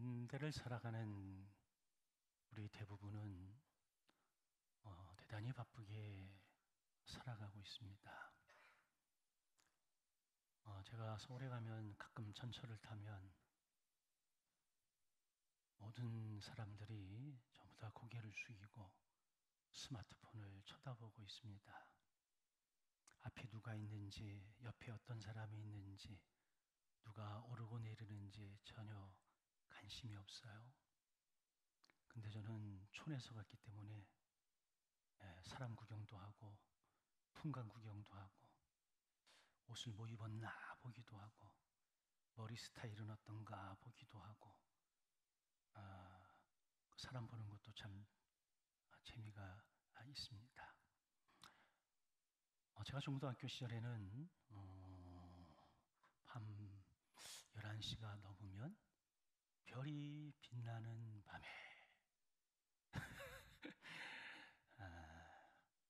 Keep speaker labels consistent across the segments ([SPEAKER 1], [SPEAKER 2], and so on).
[SPEAKER 1] 현대를 살아가는 우리 대부분은 대단히 바쁘게 살아가고 있습니다. 제가 서울에 가면 가끔 전철을 타면 모든 사람들이 전부 다 고개를 숙이고 스마트폰을 쳐다보고 있습니다. 앞에 누가 있는지, 옆에 어떤 사람이 있는지, 누가 오르고 내리는지 전혀 관심이 없어요. 근데 저는 촌에서 갔기 때문에 사람 구경도 하고 풍광 구경도 하고 옷을 뭐 입었나 보기도 하고 머리 스타일은 어떤가 보기도 하고 사람 보는 것도 참 재미가 있습니다. 제가 중고등학교 시절에는 밤 11시가 넘으면 별이 빛나는 밤에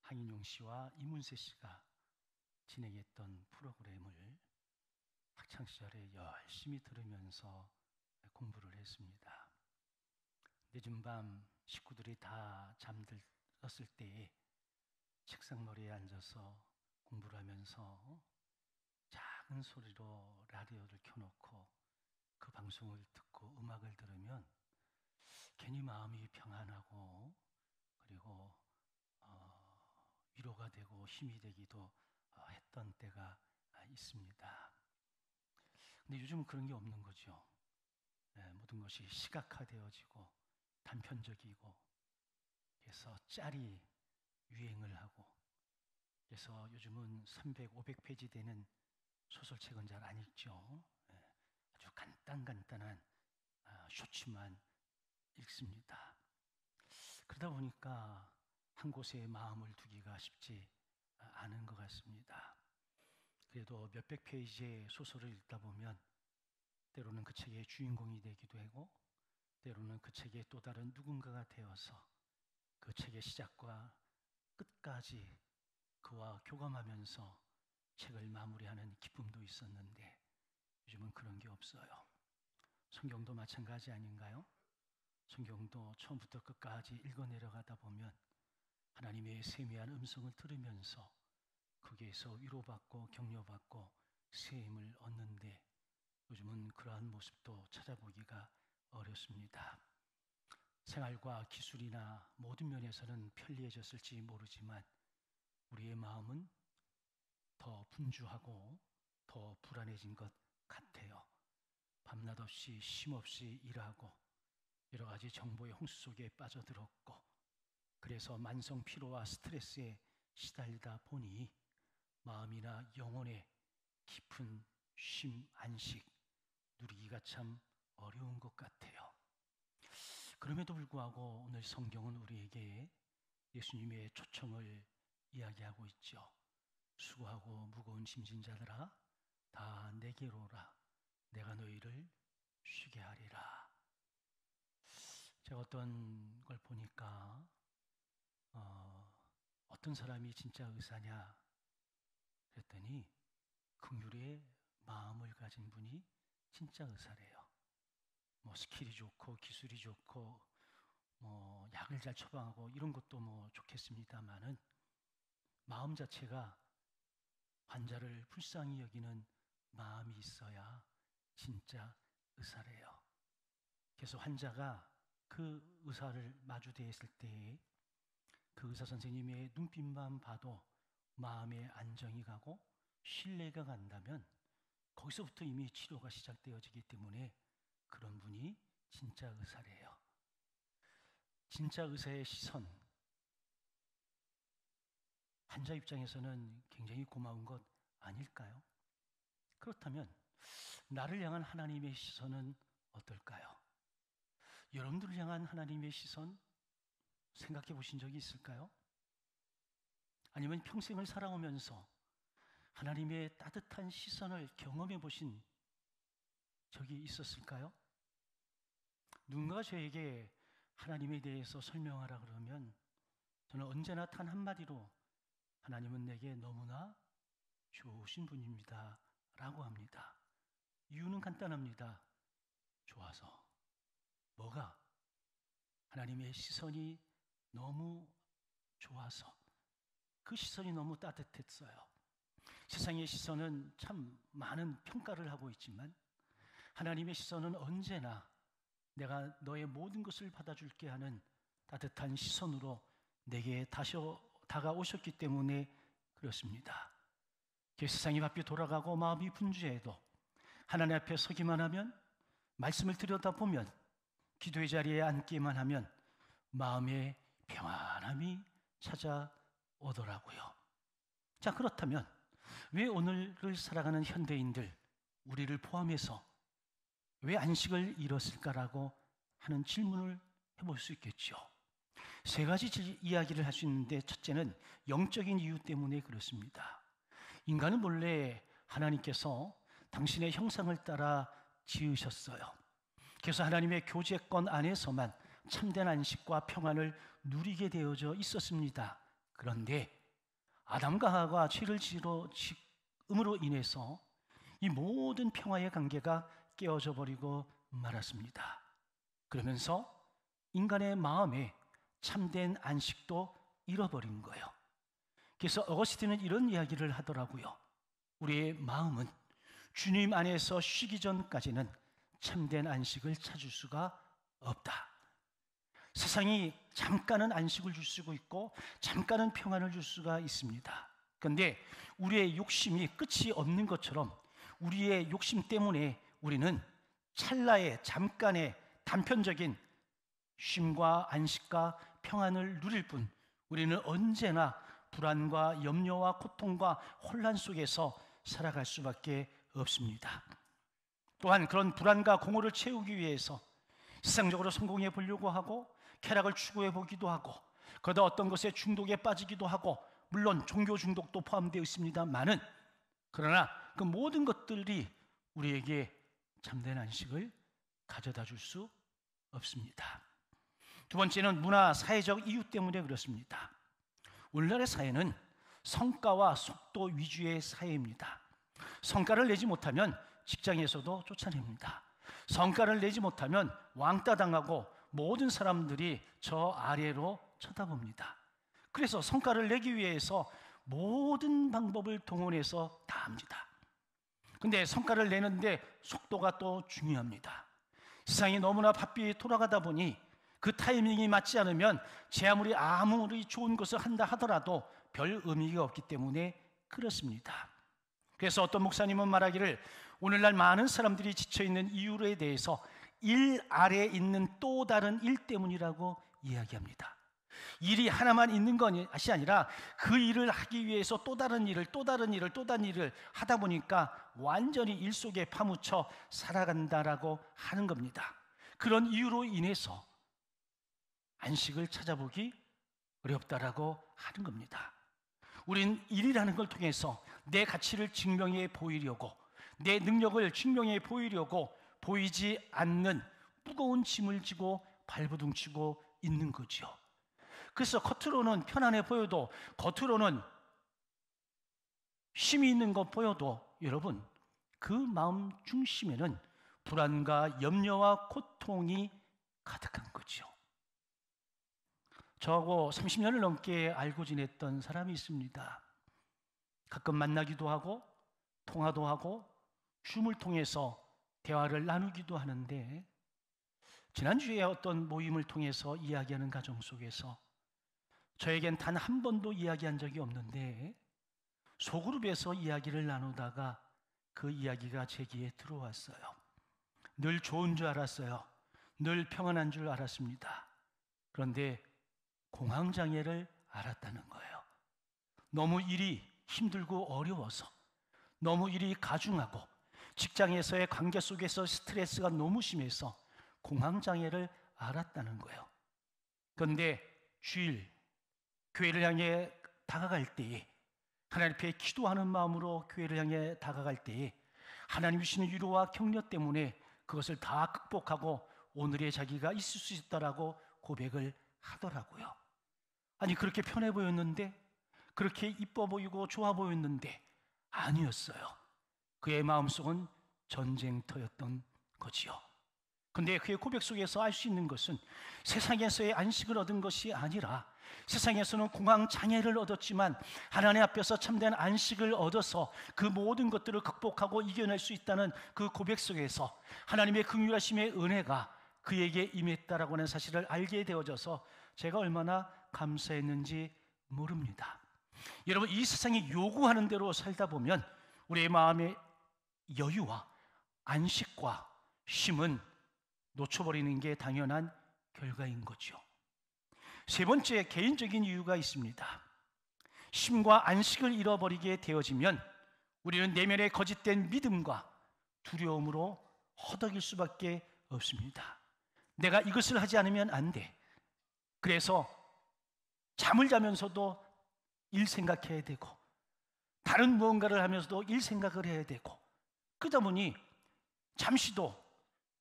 [SPEAKER 1] 황인용 씨와 이문세 씨가 진행했던 프로그램을 학창시절에 열심히 들으면서 공부를 했습니다. 늦은 밤 식구들이 다 잠들었을 때에 책상머리에 앉아서 공부를 하면서 작은 소리로 라디오를 켜놓고 그 방송을 듣고 음악을 들으면 괜히 마음이 평안하고 그리고 위로가 되고 힘이 되기도 했던 때가 있습니다. 근데 요즘은 그런 게 없는 거죠. 모든 것이 시각화되어지고 단편적이고 그래서 짤이 유행을 하고 그래서 요즘은 300, 500페이지 되는 소설책은 잘 안 읽죠. 아주 간단한 쇼츠만 읽습니다. 그러다 보니까 한 곳에 마음을 두기가 쉽지 않은 것 같습니다. 그래도 몇백 페이지의 소설을 읽다 보면 때로는 그 책의 주인공이 되기도 하고 때로는 그 책의 또 다른 누군가가 되어서 그 책의 시작과 끝까지 그와 교감하면서 책을 마무리하는 기쁨도 있었는데 요즘은 그런 게 없어요. 성경도 마찬가지 아닌가요? 성경도 처음부터 끝까지 읽어 내려가다 보면 하나님의 세미한 음성을 들으면서 거기에서 위로받고 격려받고 새 힘을 얻는데 요즘은 그러한 모습도 찾아보기가 어렵습니다. 생활과 기술이나 모든 면에서는 편리해졌을지 모르지만 우리의 마음은 더 분주하고 더 불안해진 것 같아요. 밤낮 없이 쉼없이 일하고 여러 가지 정보의 홍수 속에 빠져들었고 그래서 만성 피로와 스트레스에 시달리다 보니 마음이나 영혼의 깊은 쉼, 안식 누리기가 참 어려운 것 같아요. 그럼에도 불구하고 오늘 성경은 우리에게 예수님의 초청을 이야기하고 있죠. 수고하고 무거운 짐진 자들아 다 내게로 오라. 내가 너희를 쉬게 하리라. 제가 어떤 걸 보니까 어떤 사람이 진짜 의사냐 그랬더니 긍휼의 마음을 가진 분이 진짜 의사래요. 뭐 스킬이 좋고 기술이 좋고 뭐 약을 잘 처방하고 이런 것도 뭐 좋겠습니다만은 마음 자체가 환자를 불쌍히 여기는 마음이 있어야 진짜 의사래요. 그래서 환자가 그 의사를 마주대했을 때에 그 의사 선생님의 눈빛만 봐도 마음의 안정이 가고 신뢰가 간다면 거기서부터 이미 치료가 시작되어지기 때문에 그런 분이 진짜 의사래요. 진짜 의사의 시선, 환자 입장에서는 굉장히 고마운 것 아닐까요? 그렇다면 나를 향한 하나님의 시선은 어떨까요? 여러분들을 향한 하나님의 시선 생각해 보신 적이 있을까요? 아니면 평생을 살아오면서 하나님의 따뜻한 시선을 경험해 보신 적이 있었을까요? 누군가 저에게 하나님에 대해서 설명하라 그러면 저는 언제나 단 한마디로 하나님은 내게 너무나 좋으신 분입니다 라고 합니다. 이유는 간단합니다. 좋아서. 뭐가? 하나님의 시선이 너무 좋아서, 그 시선이 너무 따뜻했어요. 세상의 시선은 참 많은 평가를 하고 있지만 하나님의 시선은 언제나 내가 너의 모든 것을 받아줄게 하는 따뜻한 시선으로 내게 다가오셨기 때문에 그렇습니다. 세상이 바삐 돌아가고 마음이 분주해도 하나님 앞에 서기만 하면, 말씀을 들여다보면, 기도의 자리에 앉기만 하면 마음에 평안함이 찾아오더라고요. 자, 그렇다면 왜 오늘을 살아가는 현대인들, 우리를 포함해서 왜 안식을 잃었을까라고 하는 질문을 해볼 수 있겠죠. 세 가지 이야기를 할 수 있는데, 첫째는 영적인 이유 때문에 그렇습니다. 인간은 본래 하나님께서 당신의 형상을 따라 지으셨어요. 그래서 하나님의 교제권 안에서만 참된 안식과 평안을 누리게 되어져 있었습니다. 그런데 아담과 하와가 죄를 지음으로 인해서 이 모든 평화의 관계가 깨어져 버리고 말았습니다. 그러면서 인간의 마음에 참된 안식도 잃어버린 거예요. 그래서 어거스틴은 이런 이야기를 하더라고요. 우리의 마음은 주님 안에서 쉬기 전까지는 참된 안식을 찾을 수가 없다. 세상이 잠깐은 안식을 줄 수가 있고 잠깐은 평안을 줄 수가 있습니다. 그런데 우리의 욕심이 끝이 없는 것처럼 우리의 욕심 때문에 우리는 찰나의, 잠깐의 단편적인 쉼과 안식과 평안을 누릴 뿐 우리는 언제나 불안과 염려와 고통과 혼란 속에서 살아갈 수밖에 없습니다. 또한 그런 불안과 공허를 채우기 위해서 세상적으로 성공해 보려고 하고 쾌락을 추구해 보기도 하고, 그러다 어떤 것에 중독에 빠지기도 하고, 물론 종교 중독도 포함되어 있습니다만은, 그러나 그 모든 것들이 우리에게 참된 안식을 가져다 줄 수 없습니다. 두 번째는 문화, 사회적 이유 때문에 그렇습니다. 오늘날의 사회는 성과와 속도 위주의 사회입니다. 성과를 내지 못하면 직장에서도 쫓아냅니다. 성과를 내지 못하면 왕따 당하고 모든 사람들이 저 아래로 쳐다봅니다. 그래서 성과를 내기 위해서 모든 방법을 동원해서 다 합니다. 근데 성과를 내는데 속도가 또 중요합니다. 세상이 너무나 바삐 돌아가다 보니 그 타이밍이 맞지 않으면 제 아무리 좋은 것을 한다 하더라도 별 의미가 없기 때문에 그렇습니다. 그래서 어떤 목사님은 말하기를, 오늘날 많은 사람들이 지쳐있는 이유에 대해서 일 아래에 있는 또 다른 일 때문이라고 이야기합니다. 일이 하나만 있는 것이 아니라 그 일을 하기 위해서 또 다른 일을 하다 보니까 완전히 일 속에 파묻혀 살아간다라고 하는 겁니다. 그런 이유로 인해서 안식을 찾아보기 어렵다라고 하는 겁니다. 우린 일이라는 걸 통해서 내 가치를 증명해 보이려고, 내 능력을 증명해 보이려고 보이지 않는 무거운 짐을 지고 발버둥치고 있는 거죠. 그래서 겉으로는 편안해 보여도, 겉으로는 힘이 있는 것 보여도, 여러분, 그 마음 중심에는 불안과 염려와 고통이 가득한 거죠. 저하고 30년을 넘게 알고 지냈던 사람이 있습니다. 가끔 만나기도 하고 통화도 하고 줌을 통해서 대화를 나누기도 하는데, 지난주에 어떤 모임을 통해서 이야기하는 과정 속에서 저에겐 단 한 번도 이야기한 적이 없는데 소그룹에서 이야기를 나누다가 그 이야기가 제 귀에 들어왔어요. 늘 좋은 줄 알았어요. 늘 평안한 줄 알았습니다. 그런데 공황장애를 알았다는 거예요. 너무 일이 힘들고 어려워서, 너무 일이 가중하고 직장에서의 관계 속에서 스트레스가 너무 심해서 공황장애를 알았다는 거예요. 그런데 주일 교회를 향해 다가갈 때에, 하나님 앞에 기도하는 마음으로 교회를 향해 다가갈 때에 하나님 주시는 위로와 격려 때문에 그것을 다 극복하고 오늘의 자기가 있을 수 있다라고 고백을 하더라고요. 아니, 그렇게 편해 보였는데, 그렇게 이뻐 보이고 좋아 보였는데 아니었어요. 그의 마음속은 전쟁터였던 거지요. 근데 그의 고백 속에서 알 수 있는 것은 세상에서의 안식을 얻은 것이 아니라, 세상에서는 공황 장애를 얻었지만 하나님 앞에서 참된 안식을 얻어서 그 모든 것들을 극복하고 이겨낼 수 있다는 그 고백 속에서 하나님의 긍휼하심의 은혜가 그에게 임했다라고 하는 사실을 알게 되어져서 제가 얼마나 감사했는지 모릅니다. 여러분, 이 세상이 요구하는 대로 살다 보면 우리의 마음의 여유와 안식과 쉼은 놓쳐버리는 게 당연한 결과인 거죠. 세 번째, 개인적인 이유가 있습니다. 쉼과 안식을 잃어버리게 되어지면 우리는 내면의 거짓된 믿음과 두려움으로 허덕일 수밖에 없습니다. 내가 이것을 하지 않으면 안 돼. 그래서 잠을 자면서도 일 생각해야 되고, 다른 무언가를 하면서도 일 생각을 해야 되고, 그러다 보니 잠시도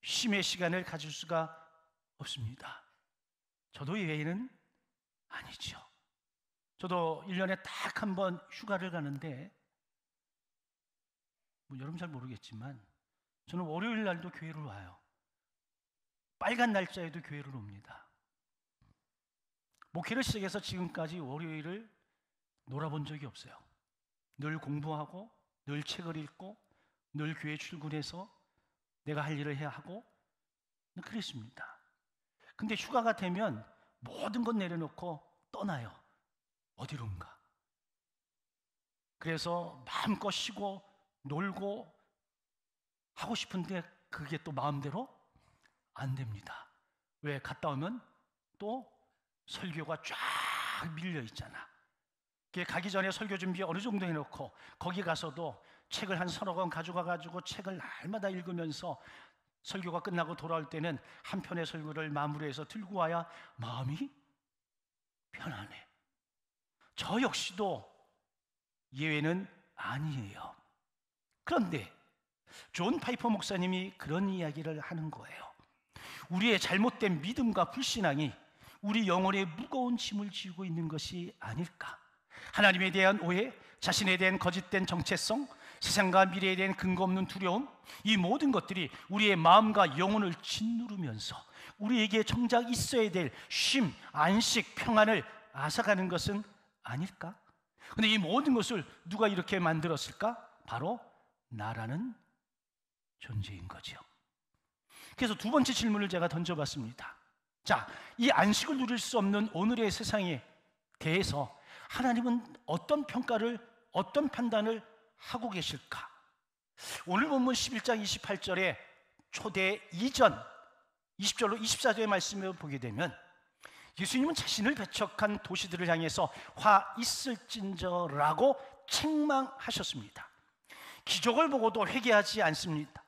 [SPEAKER 1] 쉼의 시간을 가질 수가 없습니다. 저도 예외는 아니죠. 저도 1년에 딱 한 번 휴가를 가는데, 여러분 잘 모르겠지만 저는 월요일 날도 교회를 와요. 빨간 날짜에도 교회를 옵니다. 목회를 시작해서 지금까지 월요일을 놀아본 적이 없어요. 늘 공부하고, 늘 책을 읽고, 늘 교회 출근해서 내가 할 일을 해야 하고 그랬습니다. 근데 휴가가 되면 모든 것 내려놓고 떠나요. 어디론가. 그래서 마음껏 쉬고 놀고 하고 싶은데 그게 또 마음대로 안 됩니다. 왜? 갔다 오면 또 설교가 쫙 밀려 있잖아. 가기 전에 설교 준비 어느 정도 해놓고 거기 가서도 책을 한 서너 권 가져가가지고 책을 날마다 읽으면서 설교가 끝나고 돌아올 때는 한 편의 설교를 마무리해서 들고 와야 마음이 편안해. 저 역시도 예외는 아니에요. 그런데 존 파이퍼 목사님이 그런 이야기를 하는 거예요. 우리의 잘못된 믿음과 불신앙이 우리 영혼에 무거운 짐을 지우고 있는 것이 아닐까. 하나님에 대한 오해, 자신에 대한 거짓된 정체성, 세상과 미래에 대한 근거 없는 두려움, 이 모든 것들이 우리의 마음과 영혼을 짓누르면서 우리에게 정작 있어야 될 쉼, 안식, 평안을 앗아가는 것은 아닐까? 근데 이 모든 것을 누가 이렇게 만들었을까? 바로 나라는 존재인 거죠. 그래서 두 번째 질문을 제가 던져봤습니다. 자, 이 안식을 누릴 수 없는 오늘의 세상에 대해서 하나님은 어떤 평가를, 어떤 판단을 하고 계실까? 오늘 본문 11장 28절에 초대 이전 20절로 24절의 말씀을 보게 되면 예수님은 자신을 배척한 도시들을 향해서 화 있을진저라고 책망하셨습니다. 기적을 보고도 회개하지 않습니다.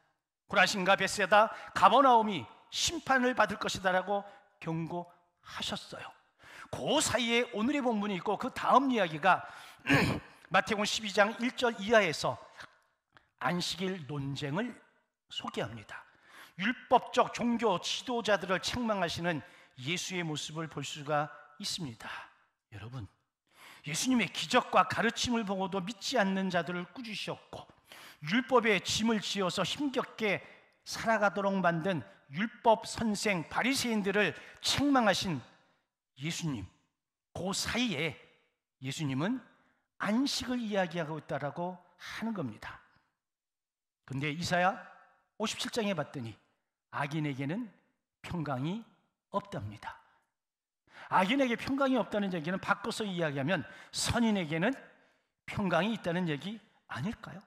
[SPEAKER 1] 고라신과 벳세다, 가버나움이 심판을 받을 것이다라고 경고하셨어요. 그 사이에 오늘의 본문이 있고 그 다음 이야기가 마태복음 12장 1절 이하에서 안식일 논쟁을 소개합니다. 율법적 종교 지도자들을 책망하시는 예수의 모습을 볼 수가 있습니다. 여러분, 예수님의 기적과 가르침을 보고도 믿지 않는 자들을 꾸짖으셨고 율법의 짐을 지어서 힘겹게 살아가도록 만든 율법 선생 바리새인들을 책망하신 예수님, 그 사이에 예수님은 안식을 이야기하고 있다라고 하는 겁니다. 근데 이사야 57장에 봤더니 악인에게는 평강이 없답니다. 악인에게 평강이 없다는 얘기는 바꿔서 이야기하면 선인에게는 평강이 있다는 얘기 아닐까요?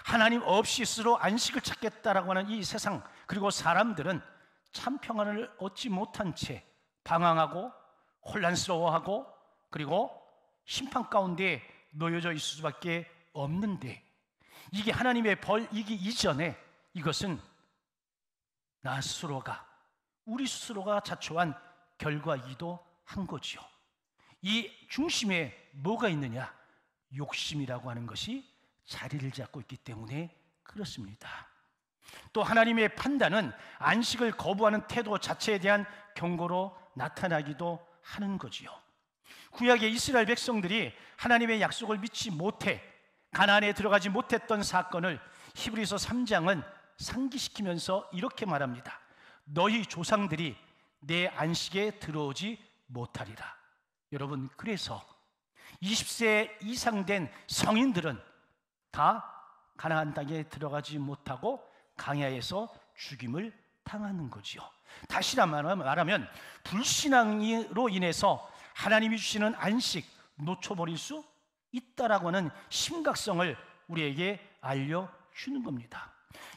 [SPEAKER 1] 하나님 없이 스스로 안식을 찾겠다라고 하는 이 세상, 그리고 사람들은 참 평안을 얻지 못한 채 방황하고 혼란스러워하고 그리고 심판 가운데 놓여져 있을 수밖에 없는데, 이게 하나님의 벌이기 이전에 이것은 나 스스로가, 우리 스스로가 자초한 결과이기도 한 거죠. 이 중심에 뭐가 있느냐? 욕심이라고 하는 것이 자리를 잡고 있기 때문에 그렇습니다. 또 하나님의 판단은 안식을 거부하는 태도 자체에 대한 경고로 나타나기도 하는 거지요. 구약의 이스라엘 백성들이 하나님의 약속을 믿지 못해 가나안에 들어가지 못했던 사건을 히브리서 3장은 상기시키면서 이렇게 말합니다. 너희 조상들이 내 안식에 들어오지 못하리라. 여러분, 그래서 20세 이상 된 성인들은 다 가나안 땅에 들어가지 못하고 광야에서 죽임을 당하는 거지요. 다시 말하면 불신앙으로 인해서 하나님이 주시는 안식 놓쳐버릴 수 있다라고 하는 심각성을 우리에게 알려주는 겁니다.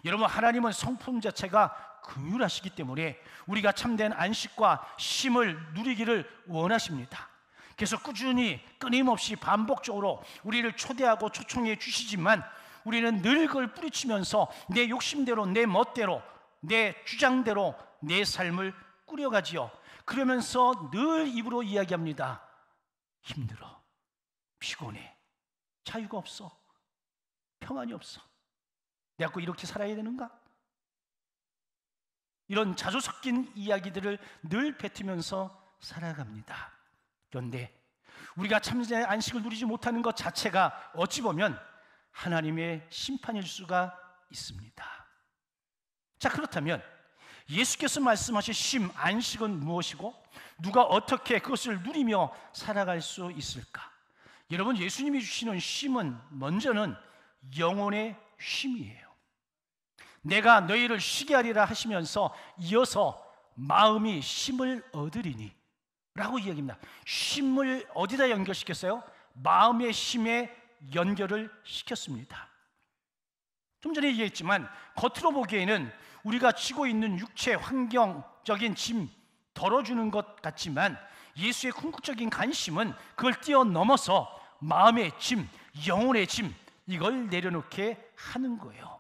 [SPEAKER 1] 여러분, 하나님은 성품 자체가 긍휼하시기 때문에 우리가 참된 안식과 쉼을 누리기를 원하십니다. 그래서 꾸준히 끊임없이 반복적으로 우리를 초대하고 초청해 주시지만 우리는 늘 그걸 뿌리치면서 내 욕심대로, 내 멋대로, 내 주장대로 내 삶을 꾸려가지요. 그러면서 늘 입으로 이야기합니다. 힘들어, 피곤해, 자유가 없어, 평안이 없어, 내가 꼭 이렇게 살아야 되는가? 이런 자주 섞인 이야기들을 늘 뱉으면서 살아갑니다. 그런데 우리가 참된 안식을 누리지 못하는 것 자체가 어찌 보면 하나님의 심판일 수가 있습니다. 자, 그렇다면 예수께서 말씀하신 쉼, 안식은 무엇이고 누가 어떻게 그것을 누리며 살아갈 수 있을까? 여러분, 예수님이 주시는 쉼은 먼저는 영혼의 쉼이에요. 내가 너희를 쉬게 하리라 하시면서 이어서 마음이 쉼을 얻으리니 라고 이야기합니다. 쉼을 어디다 연결시켰어요? 마음의 쉼에 연결을 시켰습니다. 좀 전에 얘기했지만 겉으로 보기에는 우리가 쥐고 있는 육체 환경적인 짐 덜어주는 것 같지만 예수의 궁극적인 관심은 그걸 뛰어넘어서 마음의 짐, 영혼의 짐, 이걸 내려놓게 하는 거예요.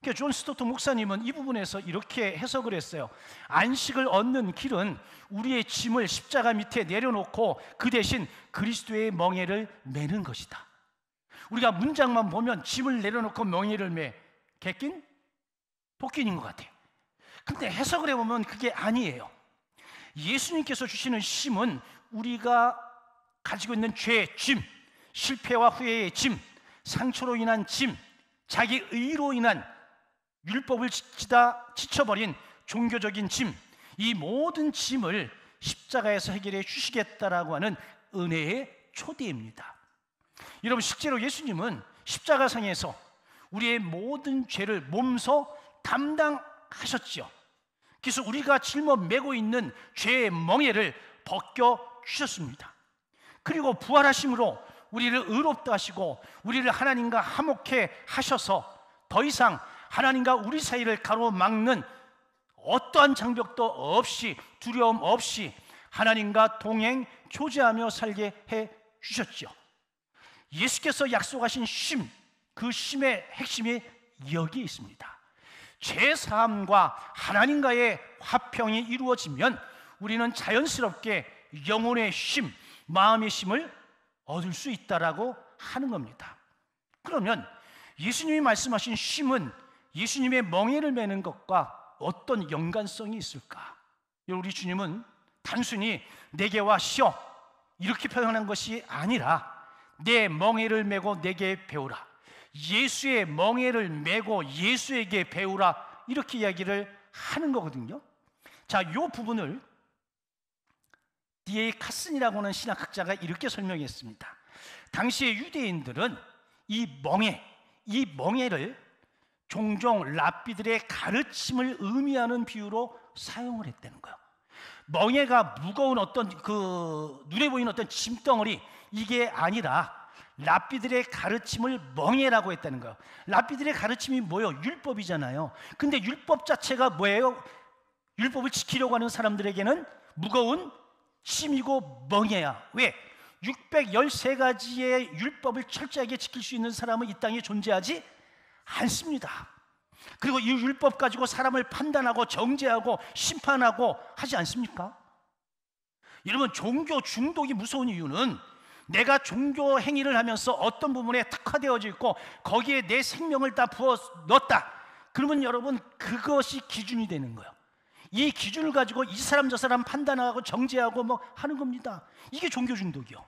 [SPEAKER 1] 그러니까 존 스토트 목사님은 이 부분에서 이렇게 해석을 했어요. 안식을 얻는 길은 우리의 짐을 십자가 밑에 내려놓고 그 대신 그리스도의 멍에를 매는 것이다. 우리가 문장만 보면 짐을 내려놓고 멍에를 매, 객긴? 복긴인 것 같아요. 근데 해석을 해보면 그게 아니에요. 예수님께서 주시는 쉼은 우리가 가지고 있는 죄의 짐, 실패와 후회의 짐, 상처로 인한 짐, 자기 의로 인한 율법을 지키다 지쳐버린 종교적인 짐, 이 모든 짐을 십자가에서 해결해 주시겠다라고 하는 은혜의 초대입니다. 여러분, 실제로 예수님은 십자가상에서 우리의 모든 죄를 몸소 담당하셨죠. 그래서 우리가 짊어매고 있는 죄의 멍에를 벗겨주셨습니다. 그리고 부활하심으로 우리를 의롭다 하시고 우리를 하나님과 화목해 하셔서 더 이상 하나님과 우리 사이를 가로막는 어떠한 장벽도 없이, 두려움 없이 하나님과 동행 교제하며 살게 해 주셨죠. 예수께서 약속하신 쉼, 그 쉼의 핵심이 여기에 있습니다. 죄사함과 하나님과의 화평이 이루어지면 우리는 자연스럽게 영혼의 쉼, 마음의 쉼을 얻을 수 있다라고 하는 겁니다. 그러면 예수님이 말씀하신 쉼은 예수님의 멍에를 매는 것과 어떤 연관성이 있을까? 우리 주님은 단순히 내게 쉬어 이렇게 표현한 것이 아니라 내 멍에를 메고 내게 배우라, 예수의 멍에를 메고 예수에게 배우라, 이렇게 이야기를 하는 거거든요. 자, 이 부분을 D.A. 카슨이라고 하는 신학학자가 이렇게 설명했습니다. 당시의 유대인들은 이 멍에를 종종 랍비들의 가르침을 의미하는 비유로 사용을 했다는 거예요. 멍에가 무거운 어떤 눈에 보이는 어떤 짐덩어리, 이게 아니라 랍비들의 가르침을 멍에라고 했다는 거예요. 랍비들의 가르침이 뭐예요? 율법이잖아요. 근데 율법 자체가 뭐예요? 율법을 지키려고 하는 사람들에게는 무거운 짐이고 멍에야. 왜? 613가지의 율법을 철저하게 지킬 수 있는 사람은 이 땅에 존재하지 않습니다. 그리고 이 율법 가지고 사람을 판단하고 정죄하고 심판하고 하지 않습니까? 여러분, 종교 중독이 무서운 이유는 내가 종교 행위를 하면서 어떤 부분에 특화되어져 있고 거기에 내 생명을 다 부어 넣었다. 그러면 여러분, 그것이 기준이 되는 거예요. 이 기준을 가지고 이 사람 저 사람 판단하고 정죄하고 뭐 하는 겁니다. 이게 종교 중독이요.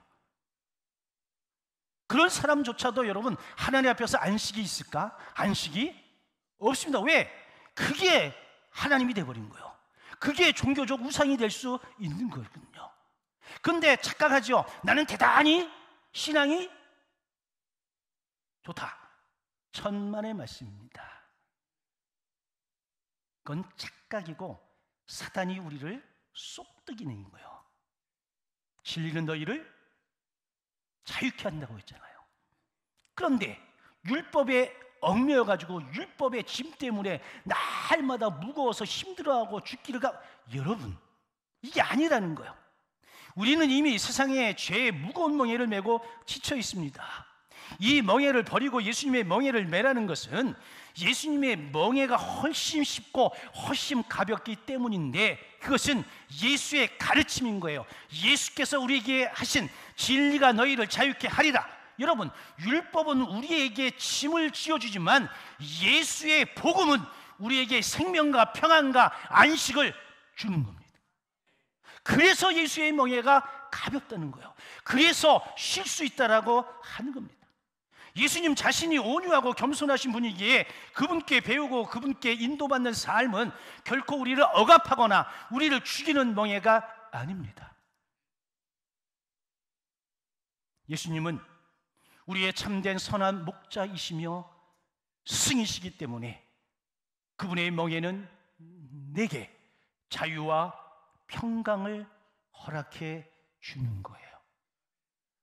[SPEAKER 1] 그런 사람조차도 여러분, 하나님 앞에서 안식이 있을까? 안식이 없습니다. 왜? 그게 하나님이 돼버린 거예요. 그게 종교적 우상이 될 수 있는 거거든요. 그런데 착각하죠. 나는 대단히 신앙이 좋다. 천만의 말씀입니다. 그건 착각이고 사단이 우리를 쏙뜨기는 거예요. 진리는 너희를 자유케 한다고 했잖아요. 그런데 율법에 얽매여가지고 율법의 짐 때문에 날마다 무거워서 힘들어하고 죽기를 여러분, 이게 아니라는 거예요. 우리는 이미 세상에 죄의 무거운 멍에를 메고 지쳐 있습니다. 이 멍에를 버리고 예수님의 멍에를 메라는 것은 예수님의 멍에가 훨씬 쉽고 훨씬 가볍기 때문인데, 그것은 예수의 가르침인 거예요. 예수께서 우리에게 하신 진리가 너희를 자유케 하리라. 여러분, 율법은 우리에게 짐을 지어주지만 예수의 복음은 우리에게 생명과 평안과 안식을 주는 겁니다. 그래서 예수의 멍에가 가볍다는 거예요. 그래서 쉴 수 있다라고 하는 겁니다. 예수님 자신이 온유하고 겸손하신 분이기에 그분께 배우고 그분께 인도받는 삶은 결코 우리를 억압하거나 우리를 죽이는 멍에가 아닙니다. 예수님은 우리의 참된 선한 목자이시며 스승이시기 때문에 그분의 멍에는 내게 자유와 평강을 허락해 주는 거예요.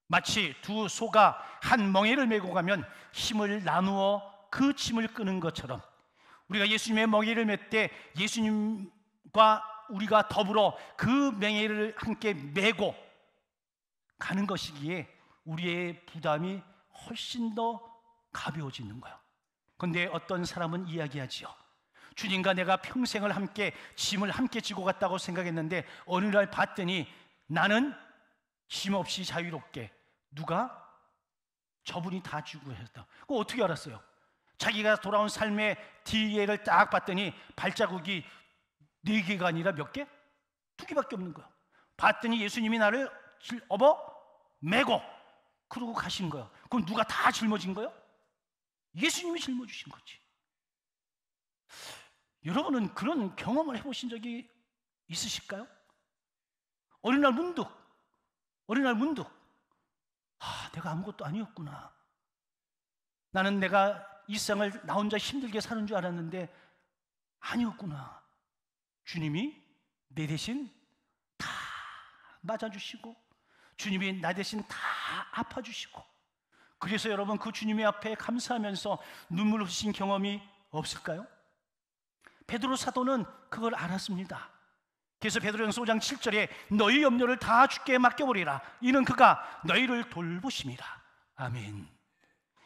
[SPEAKER 1] 마치 두 소가 한 멍에를 메고 가면 힘을 나누어 그 짐을 끄는 것처럼 우리가 예수님의 멍에를 맬 때 예수님과 우리가 더불어 그 멍에를 함께 메고 가는 것이기에 우리의 부담이 훨씬 더 가벼워지는 거예요. 그런데 어떤 사람은 이야기하지요. 주님과 내가 평생을 함께 짐을 함께 지고 갔다고 생각했는데 어느 날 봤더니 나는 짐 없이 자유롭게, 누가? 저분이 다 지고 했다. 그거 어떻게 알았어요? 자기가 돌아온 삶의 뒤에를 딱 봤더니 발자국이 4개가 아니라 몇 개? 2개밖에 없는 거예요. 봤더니 예수님이 나를 메고 그러고 가신 거예요. 그럼 누가 다 짊어진 거예요? 예수님이 짊어주신 거지. 여러분은 그런 경험을 해보신 적이 있으실까요? 어느 날 문득 내가 아무것도 아니었구나. 나는 내가 이 세상을 나 혼자 힘들게 사는 줄 알았는데 아니었구나. 주님이 내 대신 다 맞아주시고 주님이 나 대신 다 아파주시고, 그래서 여러분 그 주님의 앞에 감사하면서 눈물 흘리신 경험이 없을까요? 베드로 사도는 그걸 알았습니다. 그래서 베드로전서 5장 7절에 너희 염려를 다 주께 맡겨버리라. 이는 그가 너희를 돌보심이라. 아멘.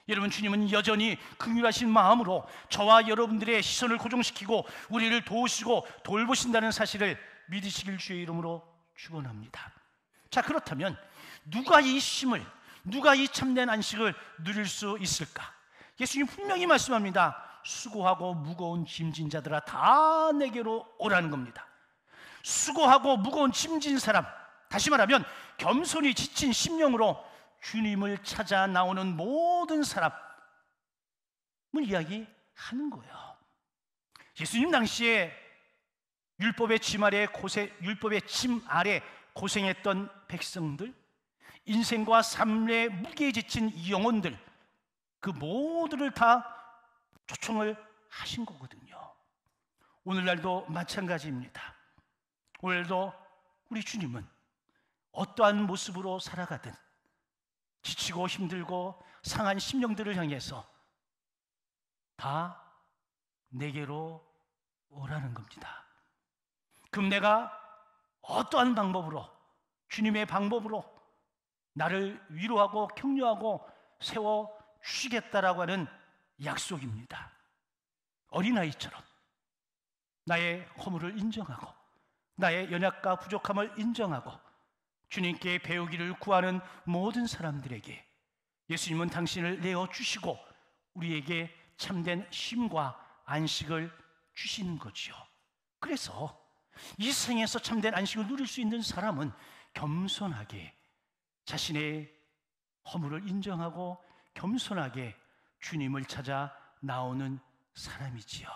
[SPEAKER 1] 여러분, 주님은 여전히 긍휼하신 마음으로 저와 여러분들의 시선을 고정시키고 우리를 도우시고 돌보신다는 사실을 믿으시길 주의 이름으로 축원합니다. 자, 그렇다면 누가 이 쉼을, 누가 이 참된 안식을 누릴 수 있을까? 예수님 분명히 말씀합니다. 수고하고 무거운 짐진 자들아 다 내게로 오라는 겁니다. 수고하고 무거운 짐진 사람, 다시 말하면 겸손히 지친 심령으로 주님을 찾아 나오는 모든 사람을 이야기하는 거예요. 예수님 당시에 율법의 짐 아래 고생했던 백성들, 인생과 삶의 무게에 지친 영혼들, 그 모두를 다 초청을 하신 거거든요. 오늘날도 마찬가지입니다. 오늘도 우리 주님은 어떠한 모습으로 살아가든 지치고 힘들고 상한 심령들을 향해서 다 내게로 오라는 겁니다. 그럼 내가 어떠한 방법으로, 주님의 방법으로 나를 위로하고 격려하고 세워주시겠다라고 하는 약속입니다. 어린아이처럼 나의 허물을 인정하고 나의 연약과 부족함을 인정하고 주님께 배우기를 구하는 모든 사람들에게 예수님은 당신을 내어주시고 우리에게 참된 쉼과 안식을 주시는 거지요. 그래서 이 세상에서 참된 안식을 누릴 수 있는 사람은 겸손하게 자신의 허물을 인정하고 겸손하게 주님을 찾아 나오는 사람이지요.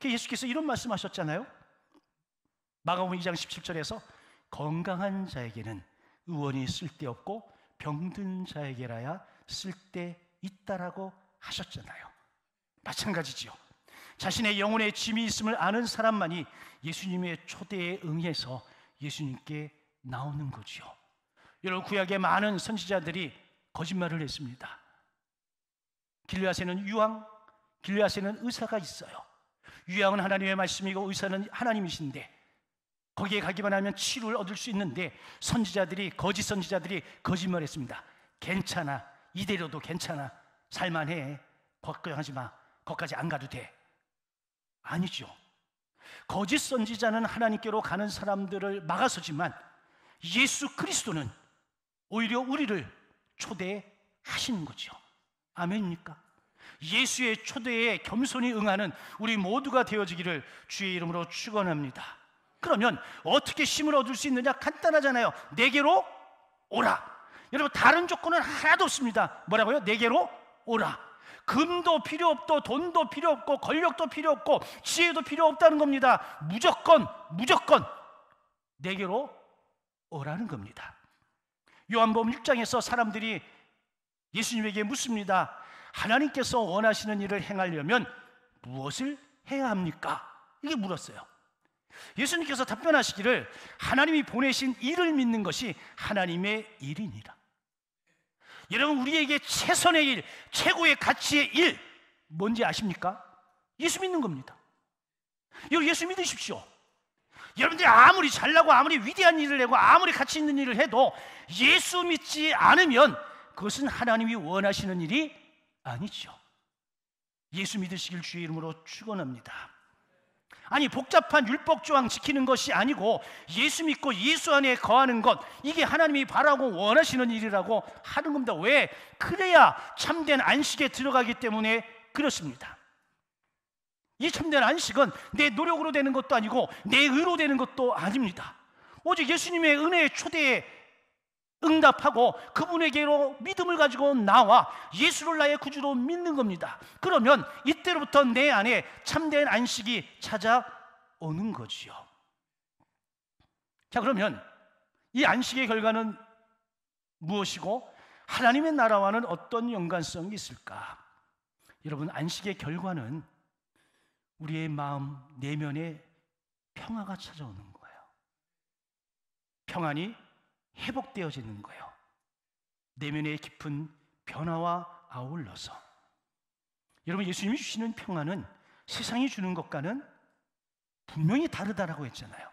[SPEAKER 1] 예수께서 이런 말씀하셨잖아요. 마가복음 2장 17절에서 건강한 자에게는 의원이 쓸데없고 병든 자에게라야 쓸데있다라고 하셨잖아요. 마찬가지지요. 자신의 영혼에 짐이 있음을 아는 사람만이 예수님의 초대에 응해서 예수님께 나오는 거죠. 여러분, 구약의 많은 선지자들이 거짓말을 했습니다. 길르앗에는 유황, 길르앗에는 의사가 있어요. 유황은 하나님의 말씀이고 의사는 하나님이신데 거기에 가기만 하면 치료를 얻을 수 있는데 거짓 선지자들이 거짓말했습니다. 괜찮아, 이대로도 괜찮아, 살만해, 걱정하지 마, 거기까지 안 가도 돼. 아니죠. 거짓 선지자는 하나님께로 가는 사람들을 막아서지만 예수 그리스도는 오히려 우리를 초대하시는 거죠. 아멘입니까? 예수의 초대에 겸손히 응하는 우리 모두가 되어지기를 주의 이름으로 축원합니다. 그러면 어떻게 힘을 얻을 수 있느냐? 간단하잖아요. 내게로 오라. 여러분, 다른 조건은 하나도 없습니다. 뭐라고요? 내게로 오라. 금도 필요 없고 돈도 필요 없고 권력도 필요 없고 지혜도 필요 없다는 겁니다. 무조건 내게로 오라는 겁니다. 요한복음 6장에서 사람들이 예수님에게 묻습니다. 하나님께서 원하시는 일을 행하려면 무엇을 해야 합니까? 이게 물었어요. 예수님께서 답변하시기를 하나님이 보내신 일을 믿는 것이 하나님의 일이니라. 여러분, 우리에게 최선의 일, 최고의 가치의 일 뭔지 아십니까? 예수 믿는 겁니다. 여러분, 예수 믿으십시오. 여러분들이 아무리 잘나고 아무리 위대한 일을 하고 아무리 가치 있는 일을 해도 예수 믿지 않으면 그것은 하나님이 원하시는 일이 아니죠. 예수 믿으시길 주의 이름으로 축원합니다. 아니, 복잡한 율법 조항 지키는 것이 아니고 예수 믿고 예수 안에 거하는 것, 이게 하나님이 바라고 원하시는 일이라고 하는 겁니다. 왜? 그래야 참된 안식에 들어가기 때문에 그렇습니다. 이 참된 안식은 내 노력으로 되는 것도 아니고 내 의로 되는 것도 아닙니다. 오직 예수님의 은혜의 초대에 응답하고 그분에게로 믿음을 가지고 나와 예수를 나의 구주로 믿는 겁니다. 그러면 이때로부터 내 안에 참된 안식이 찾아오는 거지요. 자, 그러면 이 안식의 결과는 무엇이고 하나님의 나라와는 어떤 연관성이 있을까? 여러분, 안식의 결과는 우리의 마음 내면에 평화가 찾아오는 거예요. 평안이 회복되어지는 거예요. 내면의 깊은 변화와 아울러서. 여러분, 예수님이 주시는 평안은 세상이 주는 것과는 분명히 다르다라고 했잖아요.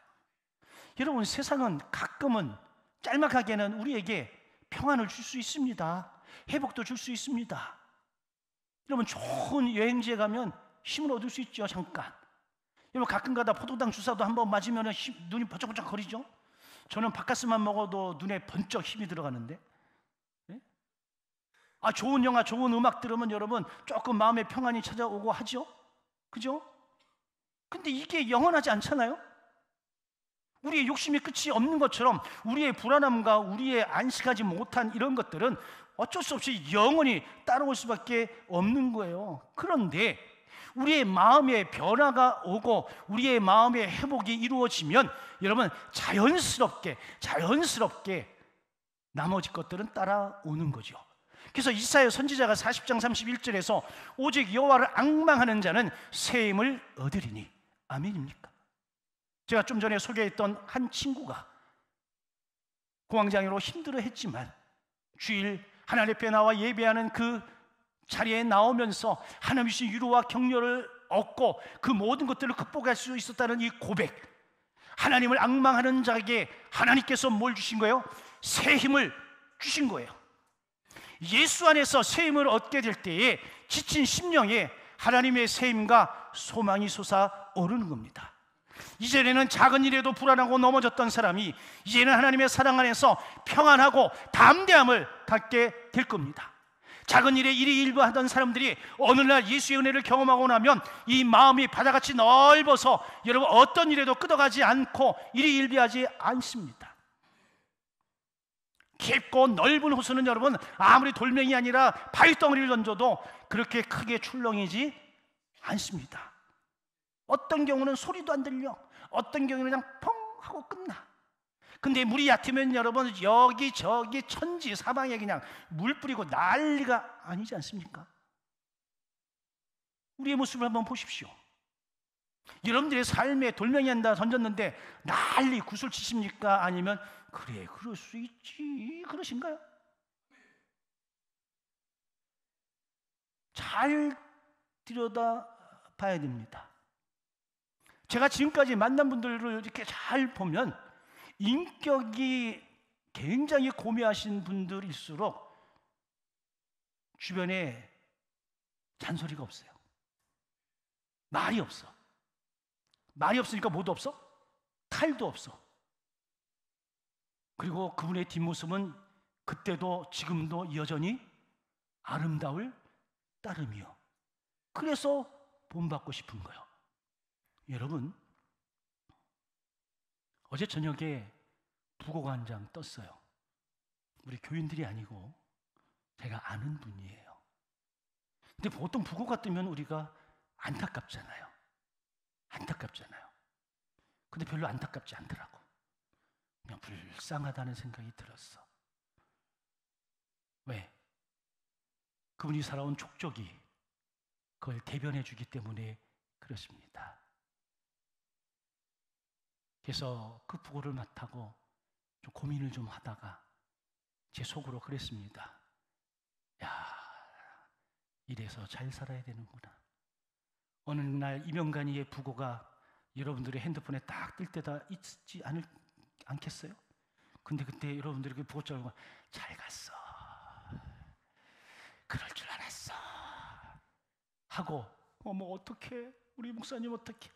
[SPEAKER 1] 여러분, 세상은 가끔은 짤막하게는 우리에게 평안을 줄 수 있습니다. 회복도 줄 수 있습니다. 여러분, 좋은 여행지에 가면 힘을 얻을 수 있죠. 잠깐. 여러분, 가끔가다 포도당 주사도 한번 맞으면 눈이 번쩍번쩍 거리죠. 저는 바카스만 먹어도 눈에 번쩍 힘이 들어가는데, 네? 좋은 영화, 좋은 음악 들으면 여러분 조금 마음의 평안이 찾아오고 하죠. 그죠? 근데 이게 영원하지 않잖아요. 우리의 욕심이 끝이 없는 것처럼 우리의 불안함과 우리의 안식하지 못한 이런 것들은 어쩔 수 없이 영원히 따라올 수밖에 없는 거예요. 그런데 우리의 마음의 변화가 오고 우리의 마음의 회복이 이루어지면 여러분, 자연스럽게 나머지 것들은 따라오는 거죠. 그래서 이사야 선지자가 40장 31절에서 오직 여호와를 앙망하는 자는 새 힘을 얻으리니. 아멘입니까? 제가 좀 전에 소개했던 한 친구가 공황장애로 힘들어했지만 주일 하나님 앞에 나와 예배하는 그 자리에 나오면서 하나님의 위로와 격려를 얻고 그 모든 것들을 극복할 수 있었다는 이 고백, 하나님을 앙망하는 자에게 하나님께서 뭘 주신 거예요? 새 힘을 주신 거예요. 예수 안에서 새 힘을 얻게 될 때에 지친 심령에 하나님의 새 힘과 소망이 솟아오르는 겁니다. 이전에는 작은 일에도 불안하고 넘어졌던 사람이 이제는 하나님의 사랑 안에서 평안하고 담대함을 갖게 될 겁니다. 작은 일에 일희일비하던 사람들이 어느 날 예수의 은혜를 경험하고 나면 이 마음이 바다같이 넓어서 여러분 어떤 일에도 끄덕하지 않고 일희일비하지 않습니다. 깊고 넓은 호수는 여러분 아무리 돌멩이 아니라 바위덩어리를 던져도 그렇게 크게 출렁이지 않습니다. 어떤 경우는 소리도 안 들려. 어떤 경우는 그냥 펑 하고 끝나. 근데 물이 얕으면 여러분 여기저기 천지 사방에 그냥 물 뿌리고 난리가 아니지 않습니까? 우리의 모습을 한번 보십시오. 여러분들의 삶에 돌멩이 하나 던졌는데 난리 구슬 치십니까? 아니면 그래 그럴 수 있지 그러신가요? 잘 들여다 봐야 됩니다. 제가 지금까지 만난 분들을 이렇게 잘 보면 인격이 굉장히 고매하신 분들일수록 주변에 잔소리가 없어요. 말이 없어. 말이 없으니까 뭐도 없어? 탈도 없어. 그리고 그분의 뒷모습은 그때도 지금도 여전히 아름다울 따름이요. 그래서 본받고 싶은 거예요. 여러분, 어제 저녁에 부고가 한 장 떴어요. 우리 교인들이 아니고 제가 아는 분이에요. 근데 보통 부고가 뜨면 우리가 안타깝잖아요. 안타깝잖아요. 근데 별로 안타깝지 않더라고. 그냥 불쌍하다는 생각이 들었어. 왜? 그분이 살아온 족적이 그걸 대변해 주기 때문에 그렇습니다. 그래서 그 부고를 맡아고 좀 고민을 좀 하다가 제 속으로 그랬습니다. 야, 이래서 잘 살아야 되는구나. 어느 날 이명간이의 부고가 여러분들의 핸드폰에 딱 뜰 때다 있지 않겠어요? 근데 그때 여러분들이 그 부고장을 보고 잘 갔어. 그럴 줄 알았어. 하고 어머 어떡해? 우리 목사님 어떡해?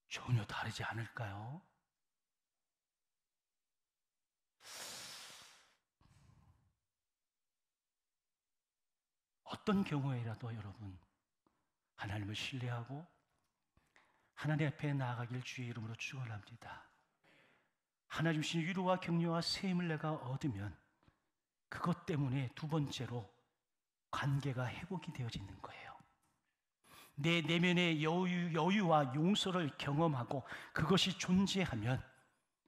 [SPEAKER 1] 전혀 다르지 않을까요? 어떤 경우에라도 여러분 하나님을 신뢰하고 하나님 앞에 나아가길 주의 이름으로 축원합니다. 하나님 주신 위로와 격려와 세임을 내가 얻으면 그것 때문에 두 번째로 관계가 회복이 되어지는 거예요. 내 내면의 여유와 용서를 경험하고 그것이 존재하면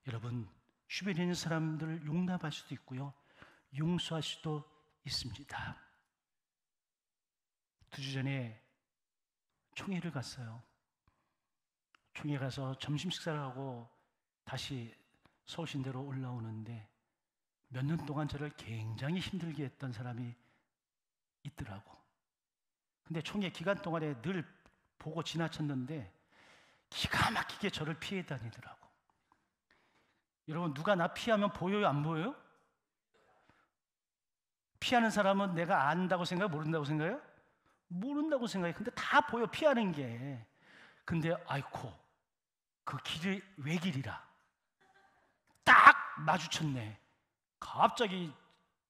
[SPEAKER 1] 여러분 주변에 있는 사람들을 용납할 수도 있고요, 용서할 수도 있습니다. 2주 전에 총회를 갔어요. 총회 가서 점심 식사를 하고 다시 서울신대로 올라오는데 몇 년 동안 저를 굉장히 힘들게 했던 사람이 있더라고. 근데 총회 기간 동안에 늘 보고 지나쳤는데 기가 막히게 저를 피해 다니더라고. 여러분 누가 나 피하면 보여요 안 보여요? 피하는 사람은 내가 안다고 생각해요? 모른다고 생각해요? 모른다고 생각해. 근데 다 보여 피하는 게. 근데 아이고 그 길이 외길이라 딱 마주쳤네. 갑자기.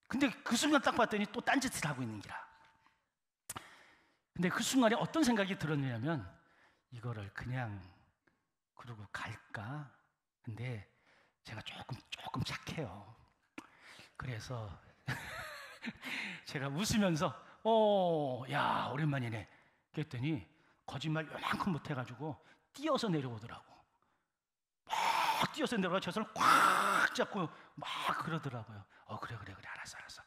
[SPEAKER 1] 근데 그 순간 딱 봤더니 또 딴짓을 하고 있는 기라. 근데 그 순간에 어떤 생각이 들었냐면 이거를 그냥 그러고 갈까? 근데 제가 조금 착해요. 그래서 제가 웃으면서 야 오랜만이네 그랬더니 거짓말 요만큼 못해가지고 뛰어서 내려오더라고. 막 뛰어서 내려가 저 손을 꽉 잡고 막 그러더라고요. 그래 알았어.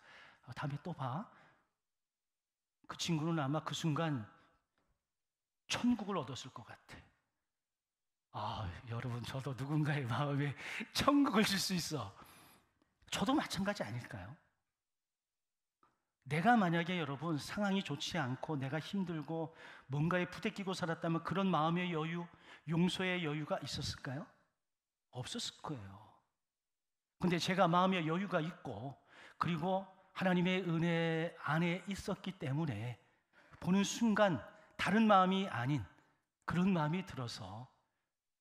[SPEAKER 1] 다음에 또 봐. 그 친구는 아마 그 순간 천국을 얻었을 것 같아. 여러분 저도 누군가의 마음에 천국을 줄 수 있어. 저도 마찬가지 아닐까요? 내가 만약에 여러분 상황이 좋지 않고 내가 힘들고 뭔가에 부대끼고 살았다면 그런 마음의 여유, 용서의 여유가 있었을까요? 없었을 거예요. 근데 제가 마음의 여유가 있고 그리고 하나님의 은혜 안에 있었기 때문에 보는 순간 다른 마음이 아닌 그런 마음이 들어서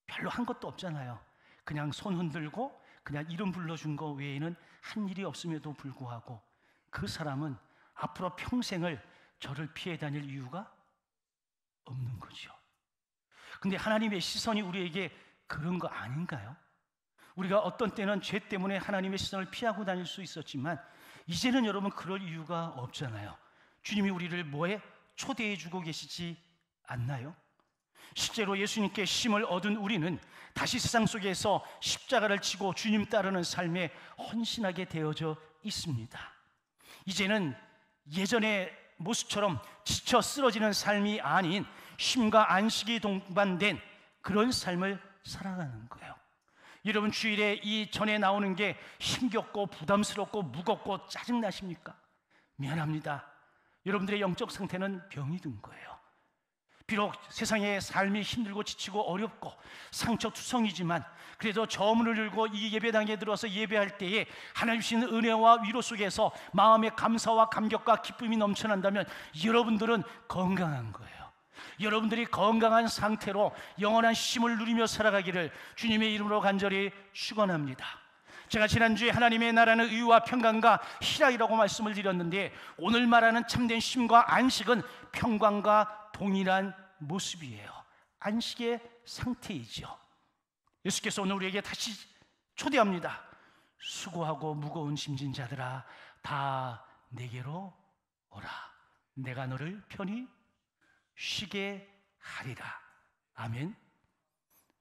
[SPEAKER 1] 별로 한 것도 없잖아요. 그냥 손 흔들고 그냥 이름 불러준 거 외에는 한 일이 없음에도 불구하고 그 사람은 앞으로 평생을 저를 피해 다닐 이유가 없는 거죠. 근데 하나님의 시선이 우리에게 그런 거 아닌가요? 우리가 어떤 때는 죄 때문에 하나님의 시선을 피하고 다닐 수 있었지만 이제는 여러분 그럴 이유가 없잖아요. 주님이 우리를 뭐에 초대해 주고 계시지 않나요? 실제로 예수님께 쉼을 얻은 우리는 다시 세상 속에서 십자가를 지고 주님 따르는 삶에 헌신하게 되어져 있습니다. 이제는 예전의 모습처럼 지쳐 쓰러지는 삶이 아닌 쉼과 안식이 동반된 그런 삶을 살아가는 거예요. 여러분, 주일에 이 전에 나오는 게 힘겹고 부담스럽고 무겁고 짜증나십니까? 미안합니다. 여러분들의 영적 상태는 병이 든 거예요. 비록 세상의 삶이 힘들고 지치고 어렵고 상처투성이지만 그래도 저 문을 열고 이 예배당에 들어서 예배할 때에 하나님 주시는 은혜와 위로 속에서 마음의 감사와 감격과 기쁨이 넘쳐난다면 여러분들은 건강한 거예요. 여러분들이 건강한 상태로 영원한 쉼을 누리며 살아가기를 주님의 이름으로 간절히 축원합니다. 제가 지난주에 하나님의 나라는 의와 평강과 희락이라고 말씀을 드렸는데, 오늘 말하는 참된 쉼과 안식은 평강과 동일한 모습이에요. 안식의 상태이죠. 예수께서 오늘 우리에게 다시 초대합니다. 수고하고 무거운 짐진 자들아, 다 내게로 오라. 내가 너를 편히 쉬게 하리라. 아멘.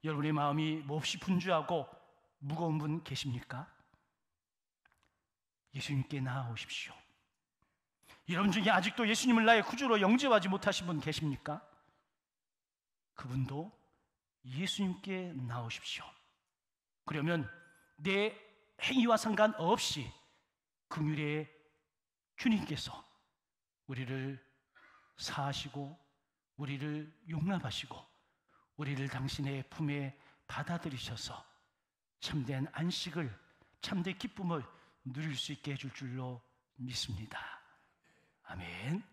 [SPEAKER 1] 여러분의 마음이 몹시 분주하고 무거운 분 계십니까? 예수님께 나아오십시오. 여러분 중에 아직도 예수님을 나의 구주로 영접하지 못하신 분 계십니까? 그분도 예수님께 나오십시오. 그러면 내 행위와 상관없이 긍휼의 주님께서 우리를 사하시고 우리를 용납하시고 우리를 당신의 품에 받아들이셔서 참된 안식을, 참된 기쁨을 누릴 수 있게 해줄 줄로 믿습니다. 아멘.